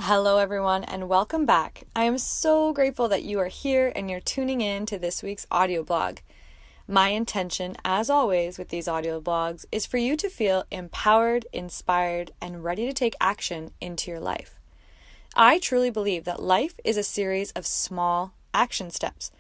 Hello, everyone, and welcome back. I am so grateful that you are here and you're tuning in to this week's audio blog. My intention, as always, with these audio blogs is for you to feel empowered, inspired, and ready to take action into your life. I truly believe that life is a series of small action steps.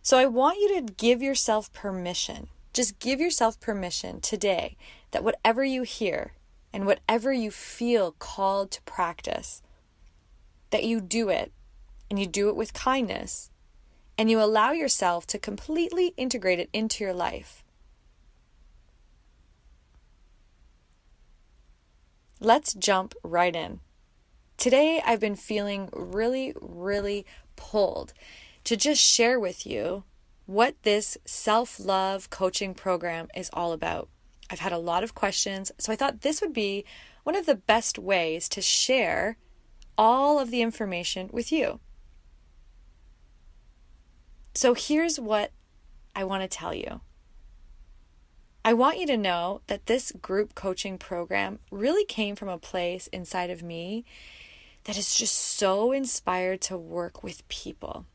So I want you to give yourself permission. Just give yourself permission today that whatever you hear and whatever you feel called to practice, that you do it, and you do it with kindness, and you allow yourself to completely integrate it into your life. Let's jump right in. Today, I've been feeling really pulled to just share with you what this self-love coaching program is all about. I've had a lot of questions, so I thought this would be one of the best ways to share all of the information with you. So here's what I want to tell you. I want you to know that this group coaching program really came from a place inside of me that is just so inspired to work with people.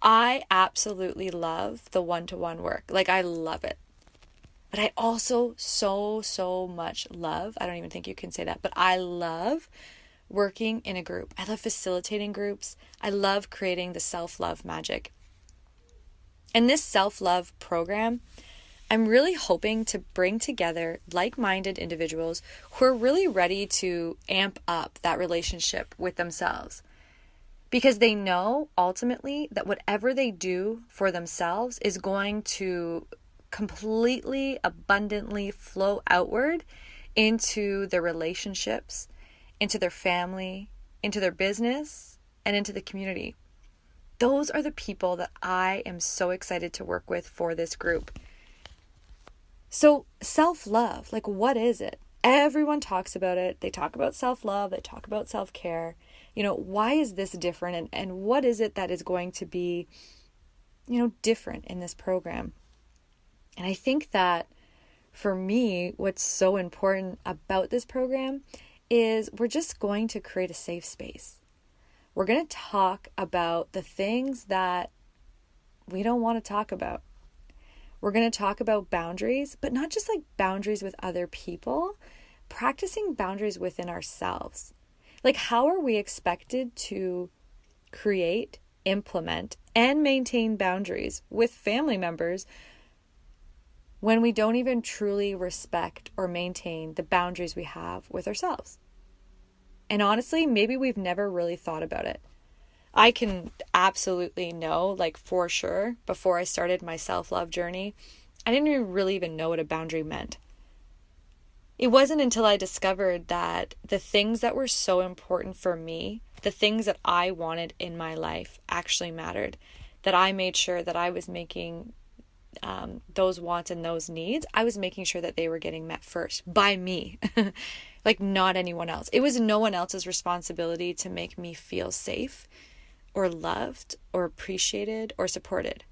I absolutely love the one-to-one work. I love it. But I also so much love, I don't even think you can say that, but I love working in a group. I love facilitating groups. I love creating the self-love magic. And this self-love program, I'm really hoping to bring together like-minded individuals who are really ready to amp up that relationship with themselves. Because they know ultimately that whatever they do for themselves is going to completely, abundantly flow outward into their relationships, into their family, into their business, and into the community. Those are the people that I am so excited to work with for this group. So self-love, what is it? Everyone talks about it. They talk about self-love. They talk about self-care. Why is this different? And what is it that is going to be, different in this program? And I think that for me, what's so important about this program is we're just going to create a safe space. We're going to talk about the things that we don't want to talk about. We're going to talk about boundaries, but not just boundaries with other people, practicing boundaries within ourselves. How are we expected to create, implement, and maintain boundaries with family members when we don't even truly respect or maintain the boundaries we have with ourselves? And honestly, maybe we've never really thought about it. I can absolutely know, for sure, before I started my self-love journey, I didn't really even know what a boundary meant. It wasn't until I discovered that the things that were so important for me, the things that I wanted in my life actually mattered, that I made sure that I was making those wants and those needs, I was making sure that they were getting met first by me, not anyone else. It was no one else's responsibility to make me feel safe or loved or appreciated or supported.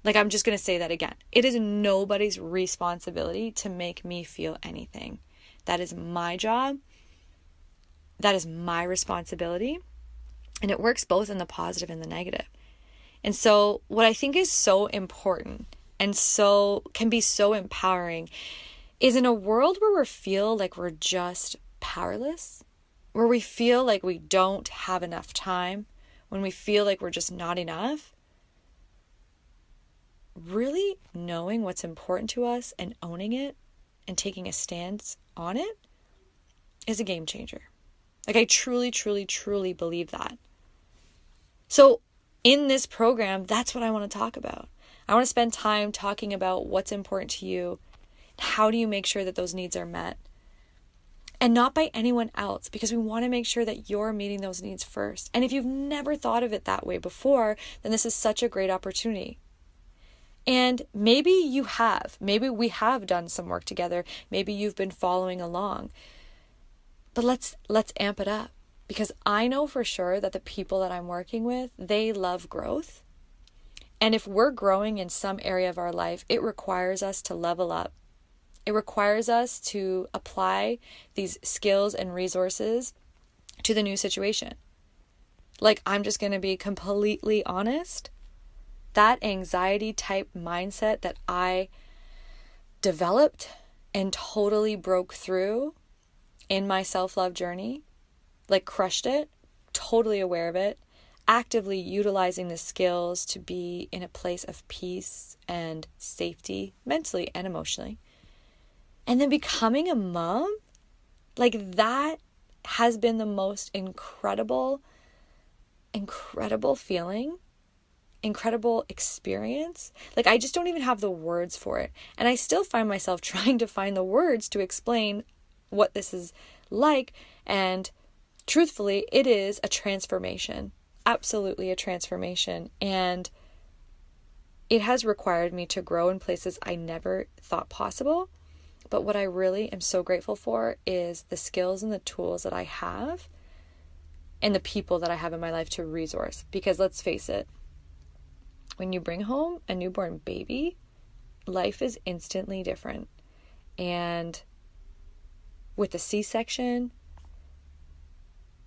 I'm just going to say that again. It is nobody's responsibility to make me feel anything. That is my job. That is my responsibility. And it works both in the positive and the negative. And so what I think is so important and so can be so empowering is in a world where we feel like we're just powerless, where we feel like we don't have enough time, when we feel like we're just not enough, really knowing what's important to us and owning it and taking a stance on it is a game changer. I truly believe that. So in this program, that's what I want to talk about. I want to spend time talking about what's important to you. How do you make sure that those needs are met? And not by anyone else, because we want to make sure that you're meeting those needs first. And if you've never thought of it that way before, then this is such a great opportunity. And maybe you have. Maybe we have done some work together. Maybe you've been following along. But let's amp it up. Because I know for sure that the people that I'm working with, they love growth. And if we're growing in some area of our life, it requires us to level up. It requires us to apply these skills and resources to the new situation. Like, I'm just going to be completely honest. That anxiety type mindset that I developed and totally broke through in my self-love journey, like crushed it, totally aware of it, actively utilizing the skills to be in a place of peace and safety, mentally and emotionally. And then becoming a mom, like that has been the most incredible feeling, incredible experience. Like, I just don't even have the words for it. And I still find myself trying to find the words to explain what this is like. And truthfully, it is a transformation, absolutely a transformation. And it has required me to grow in places I never thought possible. But what I really am so grateful for is the skills and the tools that I have and the people that I have in my life to resource. Because let's face it, when you bring home a newborn baby, life is instantly different. And with the C-section,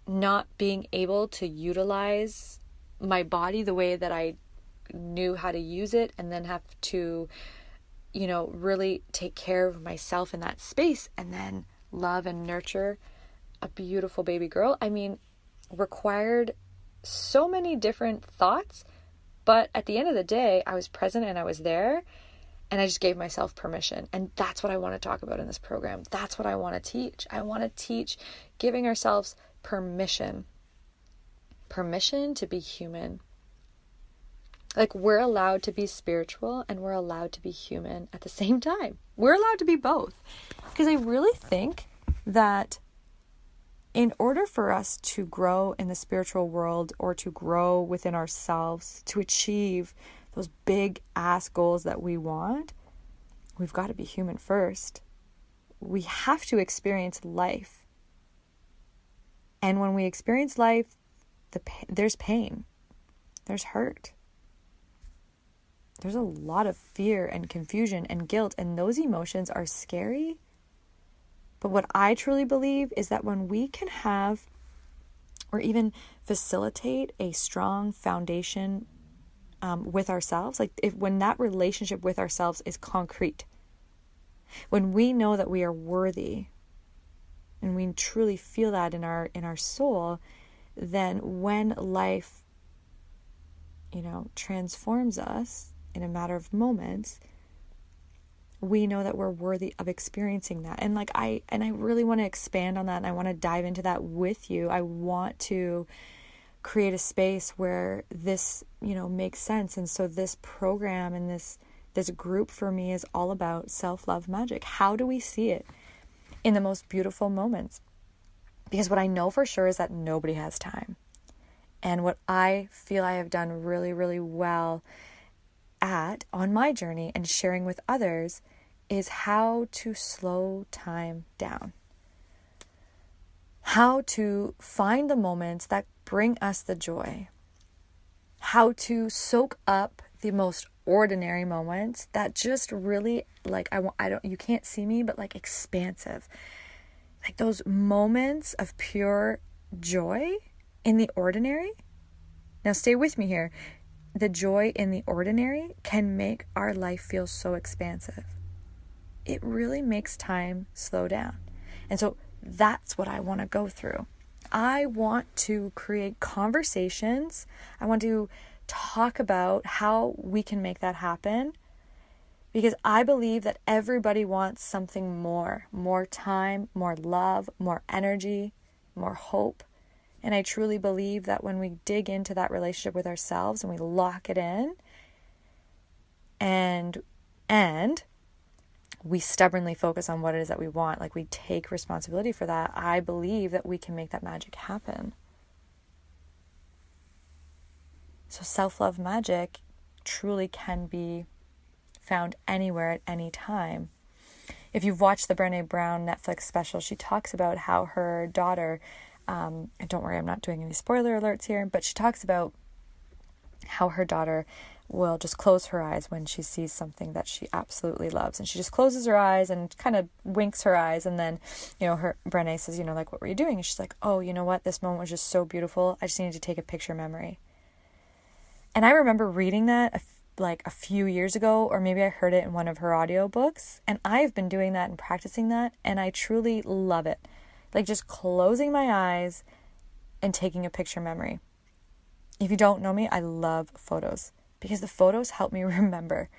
not being able to utilize my body the way that I knew how to use it, and then have to, really take care of myself in that space, and then love and nurture a beautiful baby girl, required so many different thoughts. But at the end of the day, I was present and I was there, and I just gave myself permission. And that's what I want to talk about in this program. That's what I want to teach. I want to teach giving ourselves permission to be human. Like, we're allowed to be spiritual and we're allowed to be human at the same time. We're allowed to be both. Because I really think that in order for us to grow in the spiritual world, or to grow within ourselves, to achieve those big ass goals that we want, we've got to be human first. We have to experience life. And when we experience life, there's pain, there's hurt, there's a lot of fear and confusion and guilt, and those emotions are scary. But what I truly believe is that when we can have, or even facilitate, a strong foundation with ourselves, like when that relationship with ourselves is concrete, when we know that we are worthy, and we truly feel that in our soul, then when life, transforms us in a matter of moments, we know that we're worthy of experiencing that. And I really want to expand on that, and I want to dive into that with you. I want to create a space where this, makes sense. And so this program and this group for me is all about self-love magic. How do we see it in the most beautiful moments? Because what I know for sure is that nobody has time. And what I feel I have done really, really well on my journey and sharing with others is how to slow time down. How to find the moments that bring us the joy. How to soak up the most ordinary moments that just really, you can't see me, but expansive. Like those moments of pure joy in the ordinary. Now stay with me here. The joy in the ordinary can make our life feel so expansive. It really makes time slow down. And so that's what I want to go through. I want to create conversations. I want to talk about how we can make that happen, because I believe that everybody wants something more time, more love, more energy, more hope. And I truly believe that when we dig into that relationship with ourselves and we lock it in, and we stubbornly focus on what it is that we want, we take responsibility for that, I believe that we can make that magic happen. So self-love magic truly can be found anywhere at any time. If you've watched the Brené Brown Netflix special, she talks about how her daughter, and don't worry, I'm not doing any spoiler alerts here, but she talks about how her daughter will just close her eyes when she sees something that she absolutely loves. And she just closes her eyes and kind of winks her eyes. And then, her Brené says, like, what were you doing? And she's like, oh, you know what? This moment was just so beautiful. I just needed to take a picture memory. And I remember reading that a few years ago, or maybe I heard it in one of her audiobooks. And I've been doing that and practicing that. And I truly love it. Like just closing my eyes and taking a picture memory. If you don't know me, I love photos because the photos help me remember.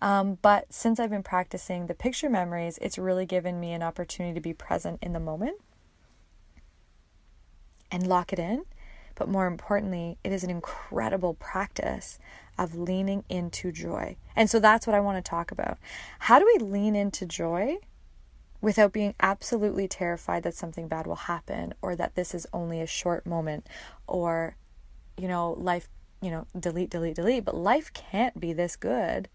But since I've been practicing the picture memories, it's really given me an opportunity to be present in the moment and lock it in. But more importantly, it is an incredible practice of leaning into joy. And so that's what I want to talk about. How do we lean into joy without being absolutely terrified that something bad will happen, or that this is only a short moment, or, life, delete, but life can't be this good.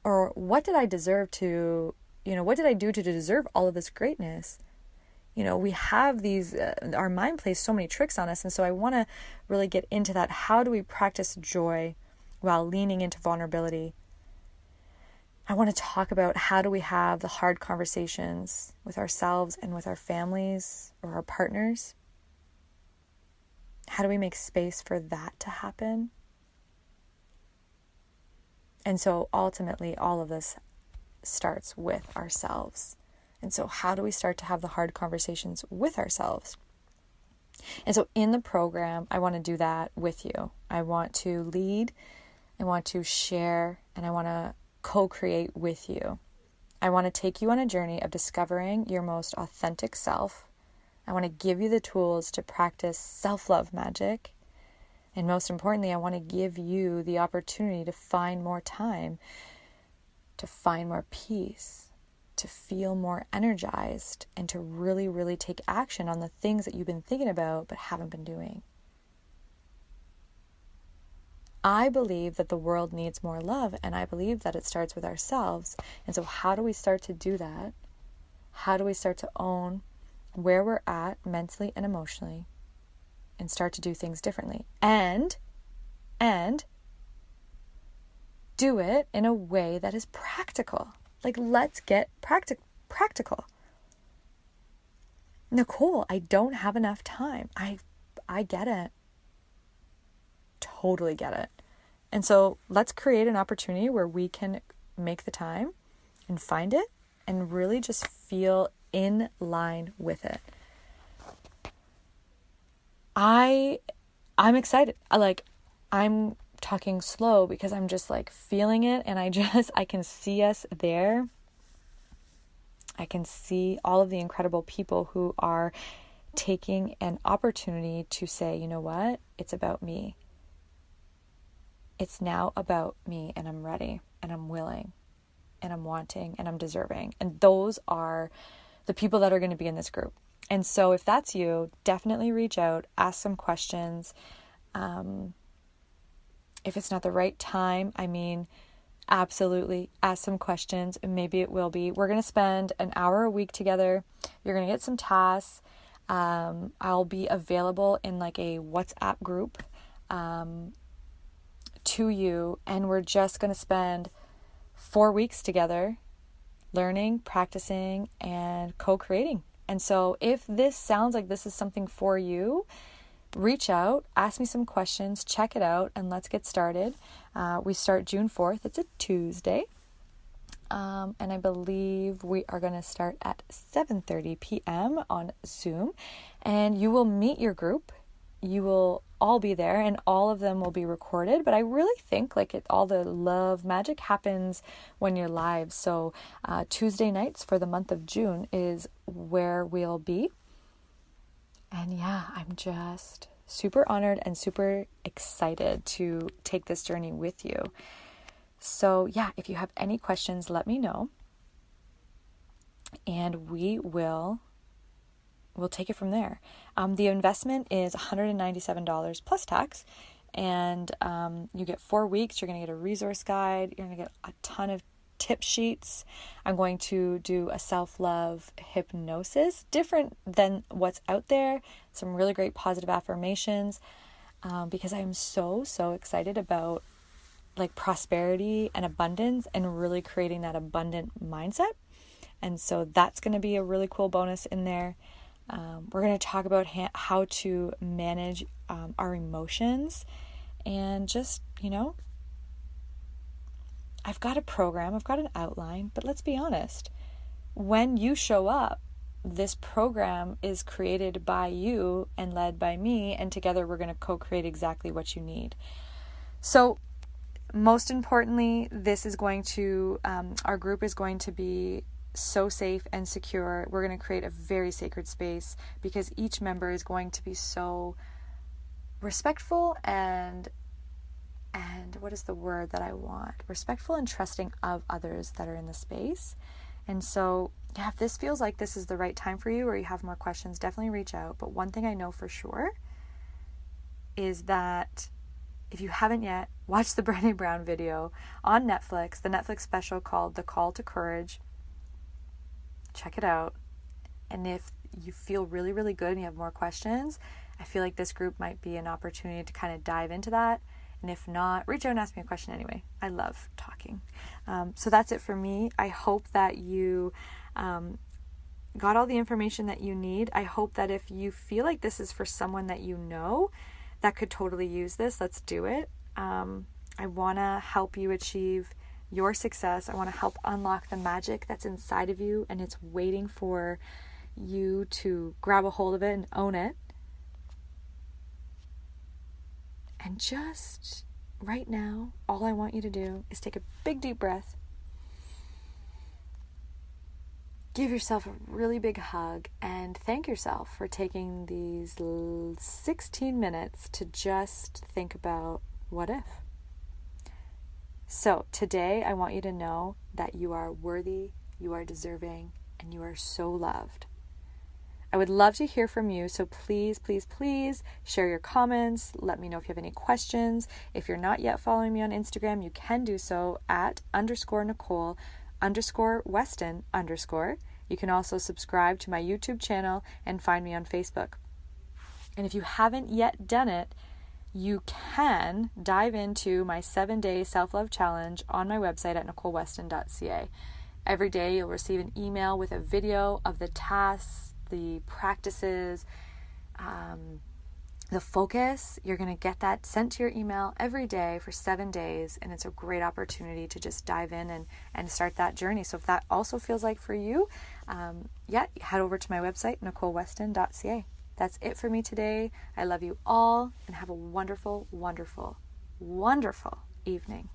Or what did I deserve to, what did I do to deserve all of this greatness? We have these, our mind plays so many tricks on us. And so I want to really get into that. How do we practice joy while leaning into vulnerability? I want to talk about how do we have the hard conversations with ourselves and with our families or our partners. How do we make space for that to happen? And so ultimately, all of this starts with ourselves. And so how do we start to have the hard conversations with ourselves? And so in the program, I want to do that with you. I want to lead, I want to share, and I want to co-create with you. I want to take you on a journey of discovering your most authentic self. I want to give you the tools to practice self-love magic. And most importantly, I want to give you the opportunity to find more time, to find more peace, to feel more energized, and to really, really take action on the things that you've been thinking about but haven't been doing. I believe that the world needs more love, and I believe that it starts with ourselves. And so how do we start to do that? How do we start to own where we're at mentally and emotionally and start to do things differently? And do it in a way that is practical. Like, let's get practical. Nicole, I don't have enough time. I get it. Totally get it. And so let's create an opportunity where we can make the time and find it and really just feel in line with it. I'm excited. I'm talking slow because I'm just feeling it, and I can see us there. I can see all of the incredible people who are taking an opportunity to say, you know what? It's about me. It's now about me, and I'm ready, and I'm willing, and I'm wanting, and I'm deserving. And those are the people that are going to be in this group. And so if that's you, definitely reach out, ask some questions. If it's not the right time, absolutely ask some questions, and maybe it will be. We're going to spend an hour a week together. You're going to get some tasks. I'll be available in a WhatsApp group to you, and we're just going to spend 4 weeks together learning, practicing, and co-creating. And so if this sounds like this is something for you, reach out, ask me some questions, check it out, and let's get started. We start June 4th. It's a Tuesday. And I believe we are going to start at 7:30 p.m. on Zoom. And you will meet your group. You will all be there, and all of them will be recorded. But I really think all the love magic happens when you're live. So Tuesday nights for the month of June is where we'll be. And yeah, I'm just super honored and super excited to take this journey with you. So yeah, if you have any questions, let me know. And we'll take it from there. The investment is $197 plus tax. And you get 4 weeks. You're going to get a resource guide. You're going to get a ton of tip sheets. I'm going to do a self-love hypnosis, different than what's out there. Some really great positive affirmations. because I am so excited about like prosperity and abundance and really creating that abundant mindset. And so that's going to be a really cool bonus in there. We're going to talk about how to manage our emotions and just, I've got a program, I've got an outline, but let's be honest. When you show up, this program is created by you and led by me, and together we're going to co-create exactly what you need. So most importantly, our group is going to be so safe and secure. We're going to create a very sacred space because each member is going to be so respectful and what is the word that I want? Respectful and trusting of others that are in the space. And so, if this feels like this is the right time for you or you have more questions, definitely reach out. But one thing I know for sure is that if you haven't yet, watch the Brené Brown video on Netflix, the Netflix special called The Call to Courage. Check it out. And if you feel really, really good and you have more questions, I feel like this group might be an opportunity to kind of dive into that. And if not, reach out and ask me a question anyway. I love talking. So that's it for me. I hope that you got all the information that you need. I hope that if you feel like this is for someone that you know that could totally use this, let's do it. I want to help you achieve your success. I want to help unlock the magic that's inside of you, and it's waiting for you to grab a hold of it and own it. And just right now, all I want you to do is take a big deep breath. Give yourself a really big hug and thank yourself for taking these 16 minutes to just think about what if. So today I want you to know that you are worthy, you are deserving, and you are so loved. I would love to hear from you, so please, please, please share your comments. Let me know if you have any questions. If you're not yet following me on Instagram, you can do so at _Nicole_Weston_. You can also subscribe to my YouTube channel and find me on Facebook. And if you haven't yet done it, you can dive into my 7-day self-love challenge on my website at NicoleWeston.ca. Every day you'll receive an email with a video of the tasks, the practices, the focus. You're going to get that sent to your email every day for 7 days, and it's a great opportunity to just dive in and start that journey. So if that also feels like for you, head over to my website, NicoleWeston.ca. That's it for me today. I love you all and have a wonderful, wonderful, wonderful evening.